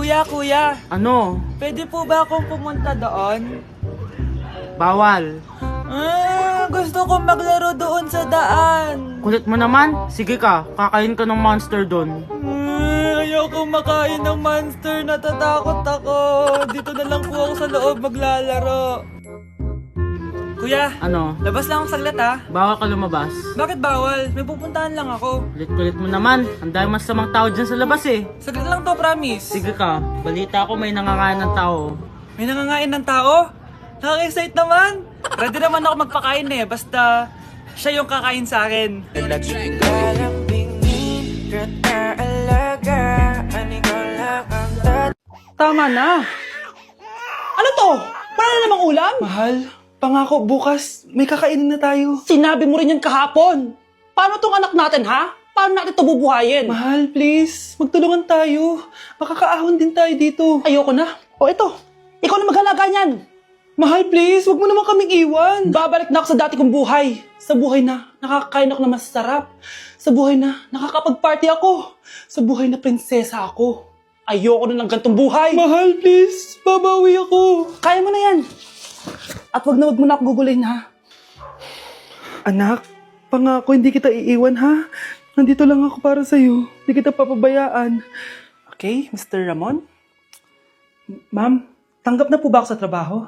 Kuya, Ano? pwede po ba akong pumunta doon? Bawal. Gusto kong maglaro doon sa daan. Kulit mo naman. Sige ka, kakain ka ng monster doon. Ayoko makain ng monster, natatakot ako. Dito na lang po ako sa loob maglalaro. Kuya, Ano? labas lang ako saglit ha. Bawal ka lumabas. Bakit bawal? May pupuntahan lang ako. Kulit-kulit mo naman. Ang dami masamang tao dyan sa labas eh. Saglit lang to, promise. Sige ka, balita ko may nangangain ng tao. May nangangain ng tao? Nakaka-excite naman. Ready naman ako magpakain eh. Basta siya yung kakain sa akin. Tama na. Ano to? Para na namang ulam? Mahal, pangako bukas may kakainin na tayo. Sinabi mo rin yan kahapon. Paano tong anak natin, ha? Paano natin ito bubuhayin? Mahal, please. Magtulungan tayo. Makakaahon din tayo dito. Ayoko na. O ito, ikaw na maghalaga niyan. Mahal, please. Huwag mo naman kaming iwan. Babalik na ako sa dati kong buhay. Sa buhay na nakakakain ako na masarap. Sa buhay na nakakapag-party ako. Sa buhay na prinsesa ako. Ayoko na ng gantong buhay. Mahal, please. Babawi ako. Kaya mo na yan. At wag mo na ako gugulin, ha? Anak, pangako hindi kita iiwan ha. Nandito lang ako para sa'yo. Hindi kita papabayaan. Okay, Mr. Ramon? Ma'am, tanggap na po ba ako sa trabaho?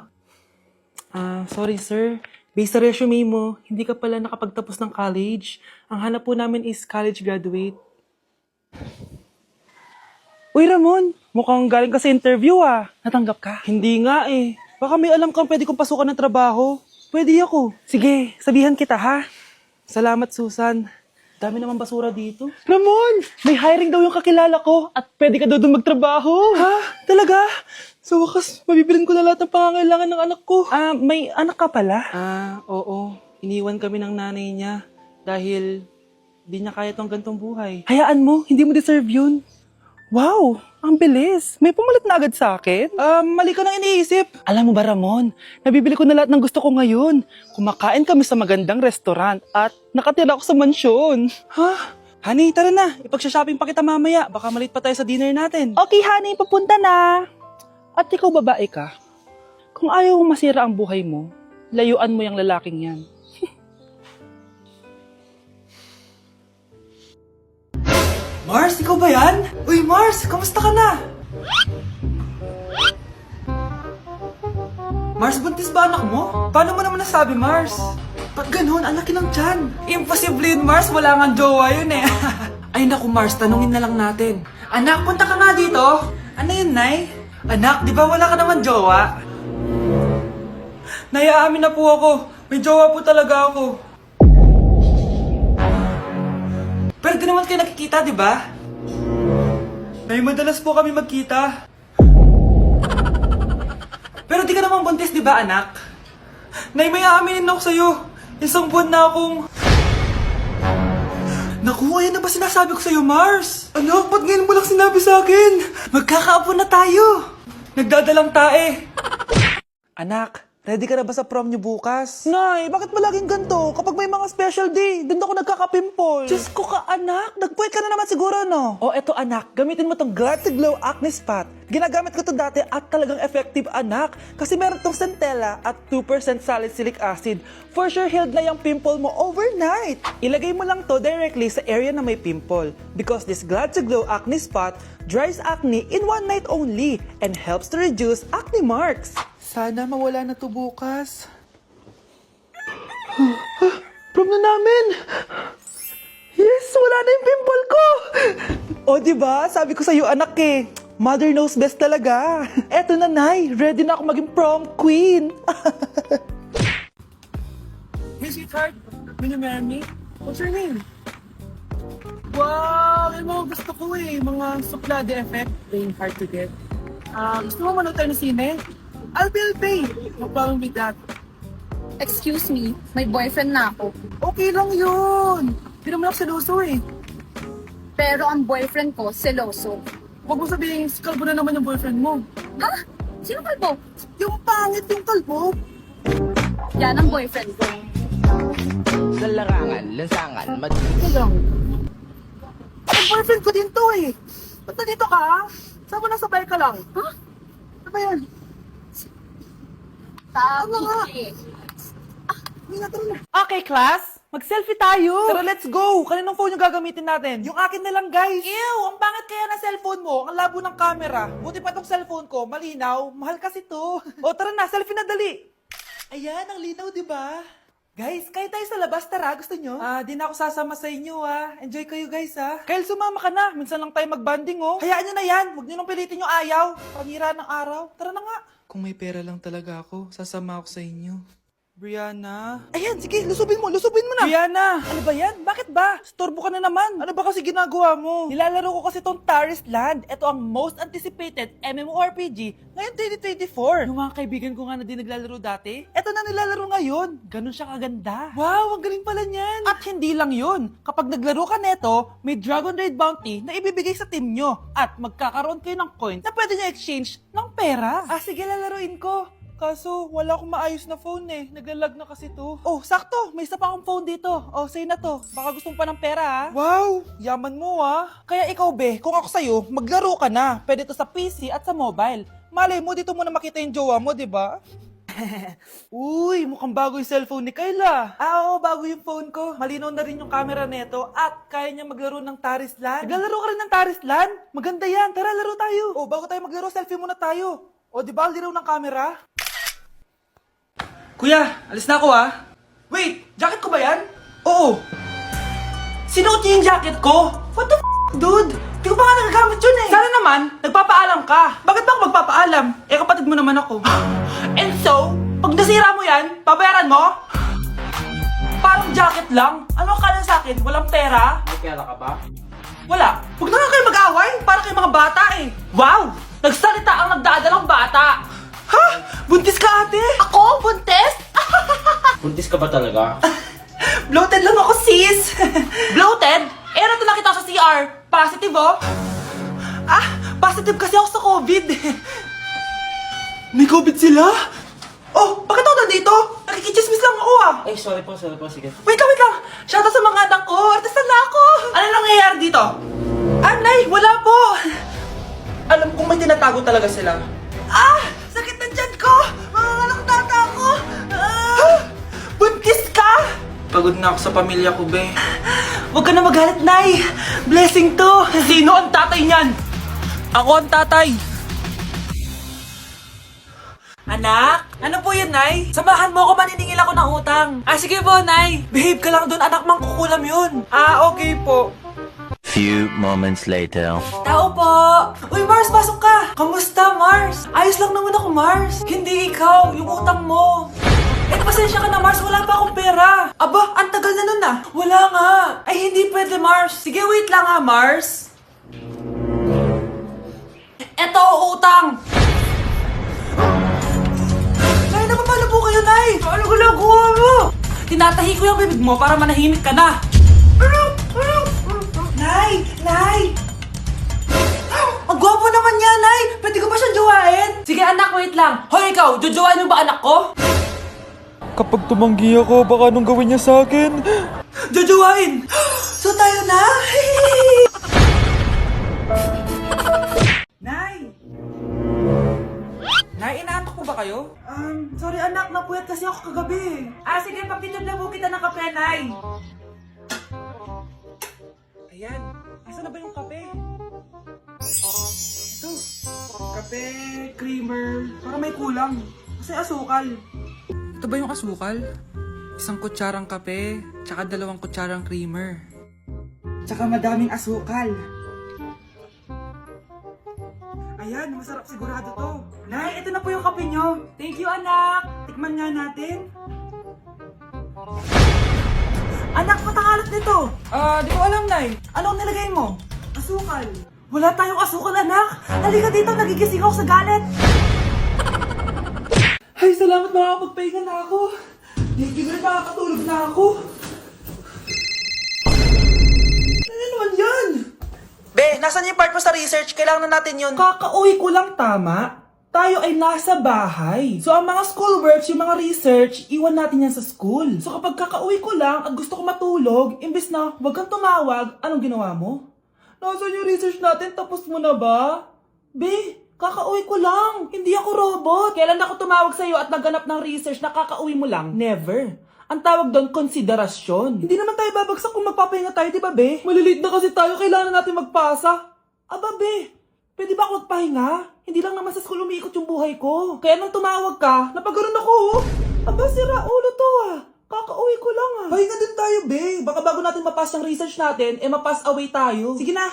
Sorry sir. Based sa resume mo, hindi ka pala nakapagtapos ng college. Ang hanap po namin is college graduate. Uy Ramon, mukhang galing ka sa interview ah. Natanggap ka? Hindi nga eh. Baka may alam kang pwede kong pasukan ng trabaho. Pwede ako. Sige, sabihan kita ha. Salamat Susan. Dami naman basura dito. Ramon, may hiring daw yung kakilala ko at pwede ka daw doon magtrabaho. Ha? Talaga? Sa wakas, mabibilin ko na lahat ng pangangailangan ng anak ko. May anak ka pala? Oo. Iniwan kami ng nanay niya dahil di niya kaya tong gantong buhay. Hayaan mo, hindi mo deserve yun. Wow, ang bilis. May pumalit na agad sa akin. Mali ka nang iniisip. Alam mo ba, Ramon, nabibili ko na lahat ng gusto ko ngayon. Kumakain kami sa magandang restaurant at nakatira ako sa mansyon. Ha? Honey, tara na. Ipag-shopping pa kita mamaya. Baka malit pa tayo sa dinner natin. Okay, honey, papunta na. At ikaw, babae ka. Kung ayaw mo masira ang buhay mo, layuan mo yung lalaking yan. Mars, ikaw ba yan? Uy, Mars, kamusta ka na? Mars, buntis ba anak mo? Paano mo naman nasabi, Mars? Ba't ganun? Ang laki ng tiyan. Imposible yun, Mars. Wala nga jowa yun eh. Ay naku, Mars, tanungin na lang natin. Anak, punta ka nga dito. Ano yun, Nay? Anak, di ba wala ka naman jowa? Nay, aamin na po ako. May jowa po talaga ako. Pero di naman kayo nakikita, di ba? Nay, madalas po kami magkita. Pero di ka naman buntis, di ba, anak? Nay, may aaminin ako sa'yo. Isang buwan na akong... Naku, ayan na ba sinasabi ko sa'yo, Mars? Anak, ba't ngayon mo lang sinabi sa akin? Magkakaapo na tayo. Nagdadalang tae. Anak, ready ka na ba sa prom niyo bukas? Nay, bakit malaging ganito? Kapag may mga special day, doon ako nagkaka-pimple. Diyos ko ka, anak. Nagpuwet ka na naman siguro, no? O eto anak, gamitin mo tong Glad to Glow Acne Spot. Ginagamit ko to dati at talagang effective anak. Kasi meron tong centella at 2% salicylic acid. For sure healed na yung pimple mo overnight. Ilagay mo lang to directly sa area na may pimple. Because this Glad to Glow Acne Spot dries acne in one night only and helps to reduce acne marks. Sana mawala na to bukas. Prom na namin! Yes, wala na yung pimple ko! O diba, sabi ko sa'yo anak eh, mother knows best talaga. Eto na Nay, ready na ako maging prom queen. Hey, sweetheart. Will you marry me? What's your name? Wow! Yung mga gusto ko eh. Mga suplade effect. Playing hard to get. Gusto mo manood tayo ng sine? I'll pay. No problem with that. Excuse me, may boyfriend na ako. Okay lang yun. Hindi naman ako seloso eh. Pero ang boyfriend ko, seloso. Huwag mo sabihin, kalbo na naman yung boyfriend mo. Ha? Sino kalbo? Yung pangit yung kalbo. Yan ang boyfriend ko. Sa larangan, lansangan, Ito lang. Ang boyfriend ko din to eh. Ba't nandito ka? Saan mo nasabay ka lang? lang. Ha? Ano ba yan? Tama nga. Okay, class. Mag-selfie tayo. Tara, let's go. Kaninong phone yung gagamitin natin? Yung akin na lang, guys. Ew, ang pangit kaya na cellphone mo. Ang labo ng camera. Buti pa tong cellphone ko. Malinaw. Mahal kasi to. O, tara na. Selfie na dali. Ayan, ang linaw, di ba? Guys, kahit tayo sa labas, tara. Gusto nyo? Di na ako sasama sa inyo, Enjoy kayo, guys, Kyle, sumama ka na. Minsan lang tayo magbanding, Hayaan nyo na yan. Huwag nyo nang pilitin yung ayaw. Panira ng araw. Tara na nga. Kung may pera lang talaga ako, sasama ako sa inyo. Brianna? Ayan, sige, lusubin mo na. Brianna! Ano ba yan? Bakit ba? Storbo ka na naman. Ano ba kasi ginagawa mo? Nilalaro ko kasi tong Taris Land. Ito ang most anticipated MMORPG ngayon 2024. Yung mga kaibigan ko nga na di naglalaro dati, ito na nilalaro ngayon. Ganun siya kaganda. Wow, ang galing pala niyan. At hindi lang yun. Kapag naglaro ka neto, may Dragon Raid Bounty na ibibigay sa team nyo. At magkakaroon kayo ng coins na pwede nyo exchange ng pera. Sige, lalaruin ko. Kaso, wala akong maayos na phone Naglalag na kasi to. Oh, sakto! May isa pa akong phone dito. Oh, sa'yo na to. Baka gusto mo pa ng pera, Wow! Yaman mo, Kaya ikaw, be, kung ako sa'yo, maglaro ka na. Pwede to sa PC at sa mobile. Malay mo, dito mo na makita yung jowa mo, di ba? Uy, mukhang bago yung cellphone ni Kayla. Oo, bago yung phone ko. Malinaw na rin yung camera nito at kaya niya maglaro ng Taris Land. Naglalaro ka rin ng Taris Land? Maganda yan. Tara, laro tayo. Oh, bago tayo maglaro, selfie muna tayo. O, di ba, liraw ng camera? Kuya, alis na ako Wait, jacket ko ba yan? Oo. Sinuot niya yung jacket ko? What the dude? Di ko pa nga nagagamit yun Sana naman, nagpapaalam ka. Bakit ba ako magpapaalam? Kapatid mo naman ako. And so, pag nasira mo yan, babayaran mo? Parang jacket lang. Ano ka sa akin? Walang pera? May pera ka ba? Wala. Huwag na nga kayo mag-away. Para kayo mga bata Wow! Nagsalita ang nagdadalang bata. Ha? Buntis ka, ate? Ako? Buntis? Buntis ka ba talaga? Bloated lang ako, sis. Bloated? Nato nakita ko sa CR. Positive, positive kasi ako sa COVID. May COVID sila? Oh, bakit ako nandito? Nakikichismis lang ako, Ay, sorry po, sige. Wait lang. Shoutout sa mga anak ko. Artista na ako. Ano nangyayari dito? Nay, wala po. Alam kong may tinatago talaga sila. Sakit na dyan ko. Mangangalak tata ako. Buntis ka? Pagod na ako sa pamilya ko, be. Huwag ka na magalit, Nay. Blessing to. Sino ang tatay niyan? Ako ang tatay. Anak? Ano po yun, Nay? Samahan mo ako, maniningil ako ng utang. Sige po, Nay. Behave ka lang dun, anak, mangkukulam yun. Okay po. Few moments later. Tao po! Uy, Mars, pasok ka! Kamusta, Mars? Ayos lang naman ako, Mars. Hindi ikaw, yung utang mo. Pasensya ka na, Mars. Wala pa akong pera. Aba, ang tagal na nun Wala nga. Ay, hindi pwede, Mars. Sige, wait lang Mars. Eto, utang. Nay, napapalo po kayo, Nay. Ano ginagawa mo? Tinatahi ko yung bibig mo para manahimik ka na. Nay! Ang gwapo naman niya, Nay! Pwede ko ba siyang jowain? Sige, anak, wait lang. Hoy, ikaw, jojowain mo ba anak ko? Kapag tumanggi ako, baka anong gawin niya sa akin? Jojowain! So tayo na? Nay! Nay, inaantok po ba kayo? Sorry anak, napuyat kasi ako kagabi. Sige, pagtitod na po kita ng kape, Nay. Ayan. Asan na ba yung kape? Ito. Kape, creamer. Para may kulang. Kasi asukal. Ito ba yung asukal? 1 kutsarang kape, tsaka 2 kutsarang creamer. Tsaka madaming asukal. Ayan, masarap sigurado to. Nay, ito na po yung kape nyo. Thank you, anak. Tikman nga natin. Anak, matakalat nito. Di ko alam, Nay. Anong nilagay mo? Asukal. Wala tayong asukal, anak. Halika dito, nagigising ako sa galit. Ay, salamat, makakapagpahinga na ako. Thank you, makakatulog na ako. Ano naman yan? Be, nasan yung part mo sa research? Kailangan na natin yun. Kakauwi ko lang, tama? Tayo ay nasa bahay. So, ang mga schoolworks, yung mga research, iwan natin yan sa school. So, kapag kakauwi ko lang at gusto ko matulog, imbes na wag kang tumawag, anong ginawa mo? Nasaan yung research natin? Tapos mo na ba? Be, Kakauwi ko lang. Hindi ako robot. Kailan ako tumawag sa'yo at nagganap ng research na kakauwi mo lang? Never. Ang tawag doon, konsiderasyon. Hindi naman tayo babagsak kung magpapahinga tayo, di ba, be? Maliliit na kasi tayo, kailangan natin magpasa. Aba, be, pwede ba ako magpahinga? Hindi lang naman sa school umiikot yung buhay ko. Kaya nung tumawag ka, napagano'n ako, oh. Aba, sira ulo to, ah. Kakauwi ko lang, ah. Pahinga din tayo, be. Baka bago natin mapass yung research natin, mapass away tayo. Sige na.